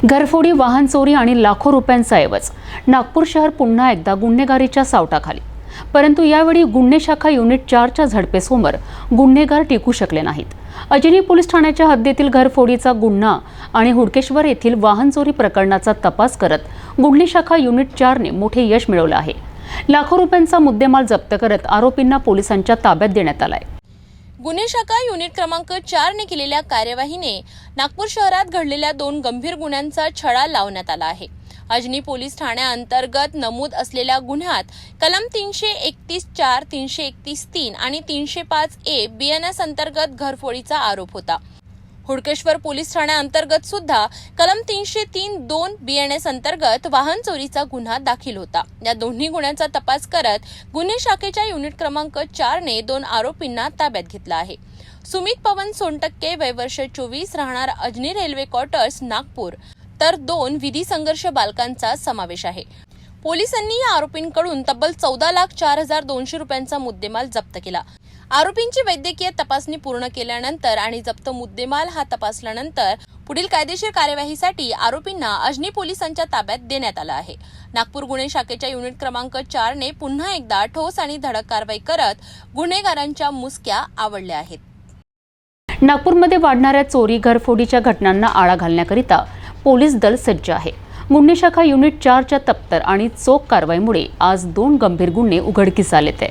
घरफोडी, वाहन चोरी आणि लाखो रुपयांचा ऐवज. नागपूर शहर पुन्हा एकदा गुन्हेगारीच्या सावटाखाली. परंतु यावेळी गुन्हे शाखा युनिट 4च्या झडपेसमोर गुन्हेगार टिकू शकले नाहीत. अजनी पोलीस ठाण्याच्या हद्दीतील घरफोडीचा गुन्हा आणि हुडकेश्वर येथील वाहन चोरी प्रकरणाचा तपास करत गुन्हे शाखा युनिट 4ने मोठे यश मिळवले आहे. लाखो रुपयांचा मुद्देमाल जप्त करत आरोपींना पोलिसांच्या ताब्यात देण्यात आलाय. गुन्हे शाखा युनिट क्रमांक 4 ने केलेल्या कार्यवाहीने नागपूर शहरात घडलेल्या 2 गंभीर गुन्ह्यांचा छडा लावण्यात आला आहे. अजनी पोलीस ठाण्याअंतर्गत नमूद असलेल्या गुन्ह्यात कलम 331(4), 331(3) आणि 305(a) BNS अंतर्गत घरफोडीचा आरोप होता. हुडकेश्वर पोलीस ठाण्याअंतर्गत सुद्धा कलम 303(2) BNS अंतर्गत वाहन चोरीचा गुन्हा दाखल होता. या दोन्ही गुन्ह्यांचा तपास करत गुन्हे शाखेच्या युनिट क्रमांक 4 ने 2 आरोपींना ताब्यात घेतला आहे. सुमित पवन सोनटक्के, वय वर्ष 24, राहणार अजनी रेल्वे क्वार्टर्स, नागपूर, तर 2 विधी संघर्ष बालकांचा समावेश आहे. पोलिसांनी या आरोपींकडून तब्बल 14,04,200 रुपयांचा मुद्देमाल जप्त केला. आरोपींची वैद्यकीय तपासणी पूर्ण केल्यानंतर आणि जप्त मुद्देमाल हा तपासल्यानंतर पुढील कायदेशीर कार्यवाहीसाठी आरोपींना अजनी पोलिसांच्या ताब्यात देण्यात आलं आहे. नागपूर गुन्हे शाखेच्या युनिट क्रमांक 4 ने पुन्हा एकदा ठोस आणि धडक कारवाई करत गुन्हेगारांच्या मुसक्या आवळल्या आहेत. नागपूरमध्ये वाढणाऱ्या चोरी, घरफोडीच्या घटनांना आळा घालण्याकरिता पोलीस दल सज्ज आहे. गुन्हे शाखा युनिट 4च्या तत्पर आणि चोख कारवाईमुळे आज 2 गंभीर गुन्हे उघडकीस आलेत.